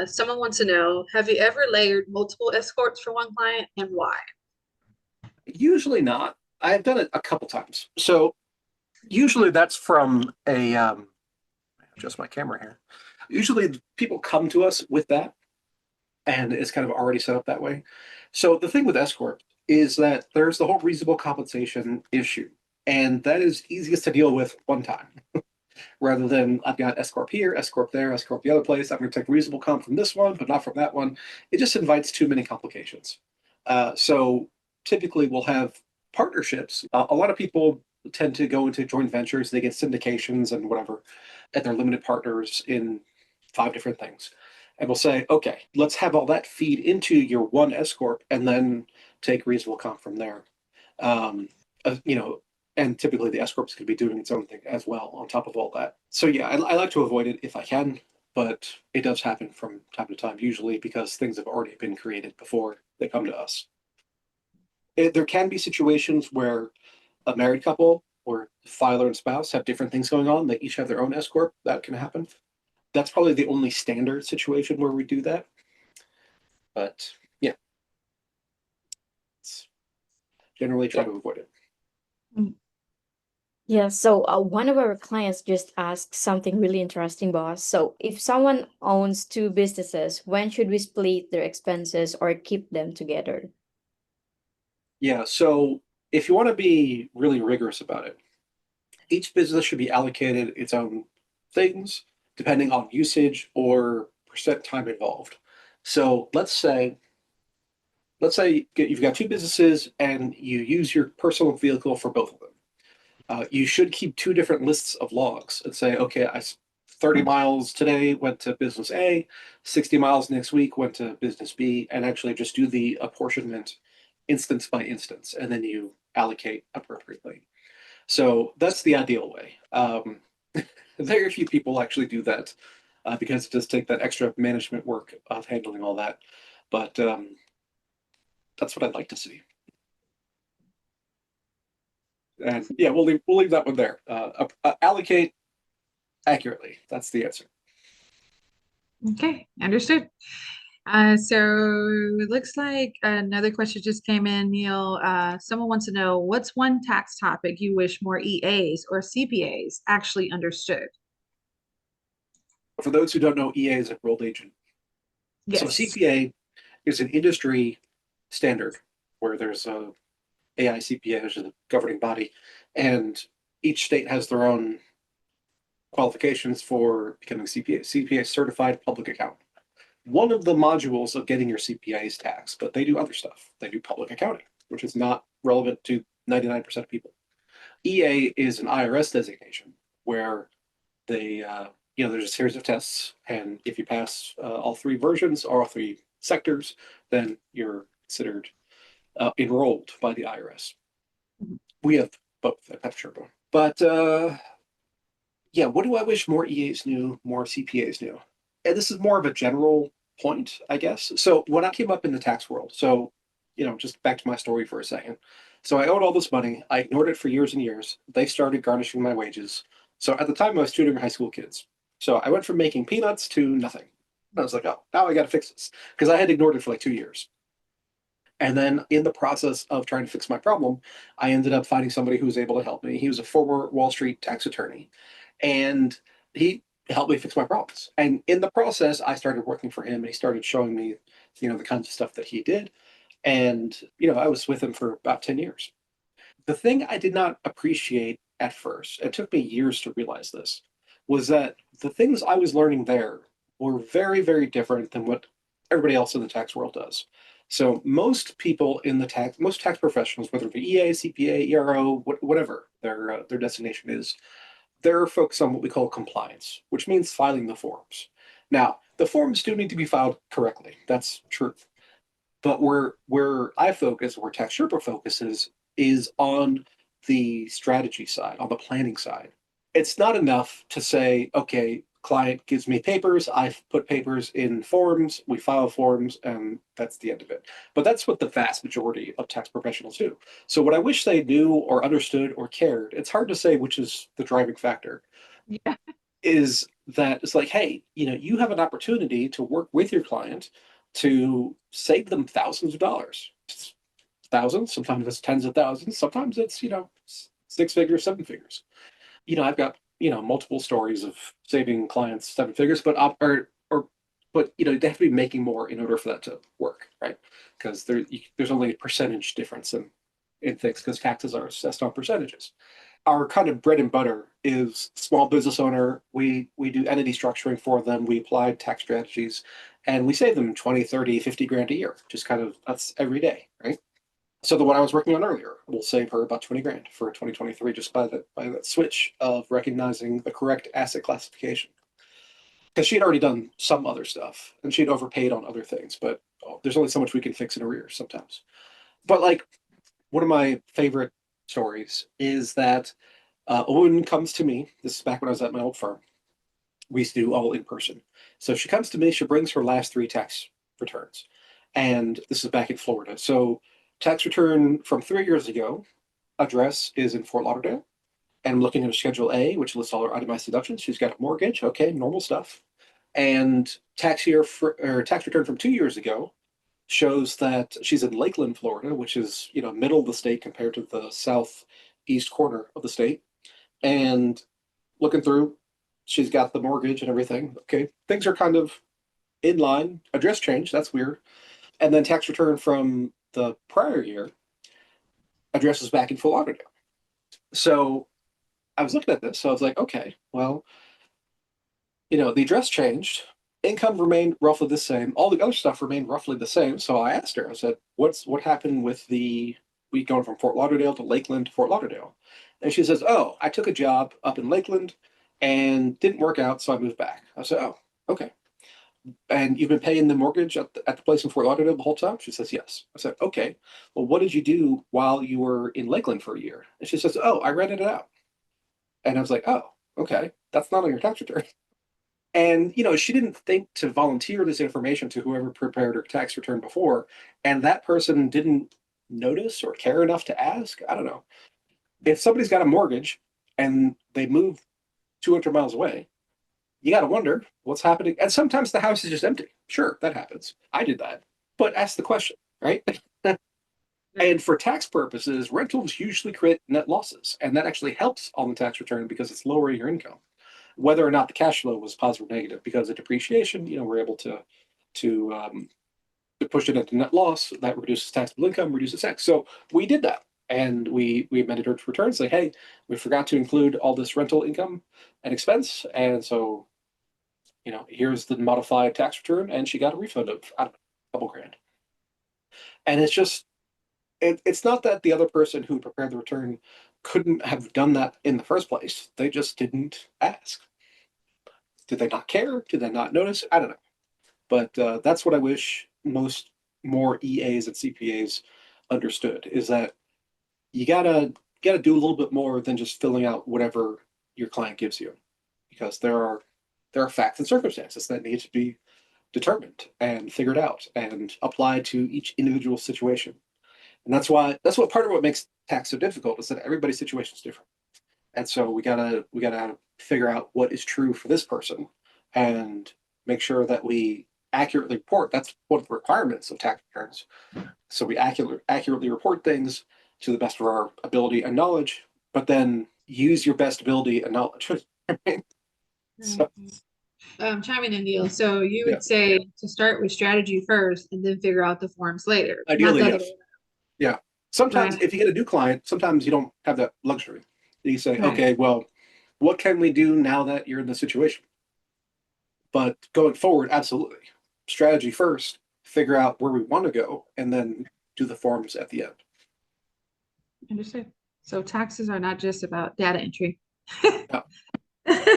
Someone wants to know, have you ever layered multiple escorts for one client and why? Usually not. I've done it a couple times. So usually that's from a adjust my camera here. Usually people come to us with that and it's kind of already set up that way. So the thing with escort is that there's the whole reasonable compensation issue. And that is easiest to deal with one time rather than I've got escort here, escort there, escort the other place. I'm going to take reasonable comp from this one, but not from that one. It just invites too many complications. So typically we'll have partnerships. A lot of people tend to go into joint ventures. They get syndications and whatever, and they're limited partners in five different things. And we'll say, okay, let's have all that feed into your one S corp, and then take reasonable comp from there. Um, you know, and typically the S corp is going to be doing its own thing as well on top of all that. So yeah, I like to avoid it if I can, but it does happen from time to time, usually because things have already been created before they come to us. There can be situations where a married couple or father and spouse have different things going on. They each have their own S corp. That can happen. That's probably the only standard situation where we do that. But yeah, it's generally try Yeah. to avoid it. Mm. Yeah, so one of our clients just asked something really interesting, boss. So if someone owns two businesses, when should we split their expenses or keep them together? Yeah, so if you want to be really rigorous about it, each business should be allocated its own things depending on usage or percent time involved. So let's say you've got two businesses and you use your personal vehicle for both of them. You should keep two different lists of logs and say, okay, 30 miles today went to business A, 60 miles next week went to business B, and actually just do the apportionment instance by instance, and then you allocate appropriately. So that's the ideal way. Very few people actually do that because it does take that extra management work of handling all that. But that's what I'd like to see. And yeah, we'll leave that one there. Allocate accurately. That's the answer. Okay, understood. So it looks like another question just came in, Neil. Someone wants to know what's one tax topic you wish more EAs or CPAs actually understood? For those who don't know, EA is a enrolled agent. So Yes. CPA is an industry standard where there's a AICPA, which is a governing body, and each state has their own qualifications for becoming CPA. CPA certified public accountant. One of the modules of getting your CPA is tax, but they do other stuff. They do public accounting, which is not relevant to 99% of people. EA is an IRS designation where there's a series of tests, and if you pass all three versions or all three sectors, then you're considered enrolled by the IRS. We have both at Pet Sherpa. But yeah, what do I wish more EAs knew, more CPAs knew? And this is more of a general point, I guess. So when I came up in the tax world, so just back to my story for a second. So I owed all this money. I ignored it for years and years. They started garnishing my wages. So at the time, I was tutoring high school kids. So I went from making peanuts to nothing. And I was like, oh, now I got to fix this because I had ignored it for like 2 years. And then in the process of trying to fix my problem, I ended up finding somebody who was able to help me. He was a former Wall Street tax attorney, and he helped me fix my problems. And in the process, I started working for him, and he started showing me, the kinds of stuff that he did. And I was with him for about 10 years. The thing I did not appreciate at first, it took me years to realize this, was that the things I was learning there were very, very different than what everybody else in the tax world does. So most tax professionals, whether it be EA, CPA, ERO, whatever their designation is, they're focused on what we call compliance, which means filing the forms. Now, the forms do need to be filed correctly. That's true. But where I focus, where Tax Sherpa focuses, is on the strategy side, on the planning side. It's not enough to say, okay, client gives me papers, I put papers in forms, we file forms, and that's the end of it. But that's what the vast majority of tax professionals do. So what I wish they knew or understood or cared, it's hard to say which is the driving factor, Yeah. is that it's like, hey, you have an opportunity to work with your client to save them thousands of dollars. Thousands, sometimes it's tens of thousands, sometimes it's, six figures, seven figures. I've got, multiple stories of saving clients seven figures, but but they have to be making more in order for that to work, right? Because there's only a percentage difference in things because taxes are assessed on percentages. Our kind of bread and butter is small business owner. We do entity structuring for them. We apply tax strategies and we save them 20, 30, 50 grand a year. Just kind of that's every day, right? So the one I was working on earlier will save her about 20 grand for 2023 just by that switch of recognizing the correct asset classification. Because she'd already done some other stuff and she'd overpaid on other things, but there's only so much we can fix in arrears sometimes. But like one of my favorite stories is that a woman comes to me. This is back when I was at my old firm. We used to do all in person. So she comes to me, she brings her last three tax returns. And this is back in Florida. So tax return from 3 years ago, address is in Fort Lauderdale. And I'm looking at a Schedule A, which lists all her itemized deductions. She's got a mortgage. Okay, normal stuff. And tax return from 2 years ago shows that she's in Lakeland, Florida, which is, middle of the state compared to the southeast corner of the state. And looking through, she's got the mortgage and everything. Okay, things are kind of in line. Address change, that's weird. And then tax return from the prior year, address is back in Fort Lauderdale. So I was looking at this, so I was like, okay, well, the address changed, income remained roughly the same, all the other stuff remained roughly the same. So I asked her, I said, what happened with we going from Fort Lauderdale to Lakeland to Fort Lauderdale? And she says, oh, I took a job up in Lakeland and didn't work out, so I moved back. I said, oh, okay. And you've been paying the mortgage at the place in Fort Lauderdale the whole time? She says, yes. I said, okay. Well, what did you do while you were in Lakeland for a year? And she says, oh, I rented it out. And I was like, oh, okay. That's not on your tax return. And she didn't think to volunteer this information to whoever prepared her tax return before, and that person didn't notice or care enough to ask. I don't know. If somebody's got a mortgage and they move 200 miles away, you got to wonder what's happening. And sometimes the house is just empty. Sure, that happens. I did that. But ask the question, right? And for tax purposes, rentals usually create net losses, and that actually helps on the tax return because it's lowering your income whether or not the cash flow was positive or negative. Because of depreciation, we're able to push it into net loss. That reduces taxable income, reduces tax. So we did that, and we amended her return, say, hey, we forgot to include all this rental income and expense, and so here's the modified tax return, and she got a refund of I don't know, a couple grand. And it's just it's not that the other person who prepared the return couldn't have done that in the first place. They just didn't ask. Did they not care? Did they not notice? I don't know. But that's what I wish more EAs and CPAs understood is that you gotta do a little bit more than just filling out whatever your client gives you, because there are facts and circumstances that need to be determined and figured out and applied to each individual situation. And that's what part of what makes tax so difficult is that everybody's situation is different. And so we gotta figure out what is true for this person and make sure that we accurately report. That's one of the requirements of tax returns. So we accurately report things to the best of our ability and knowledge, but then use your best ability and knowledge. So Chiming in, Neil. So you yeah, would say to start with strategy first and then figure out the forms later, not ideally, the other yes. way Yeah. Sometimes around. if you get a new client, sometimes you don't have that luxury. You say, Right. okay, well, what can we do now that you're in the situation? But going forward, absolutely. Strategy first, figure out where we want to go, and then do the forms at the end. Understood. So taxes are not just about data entry. Yeah.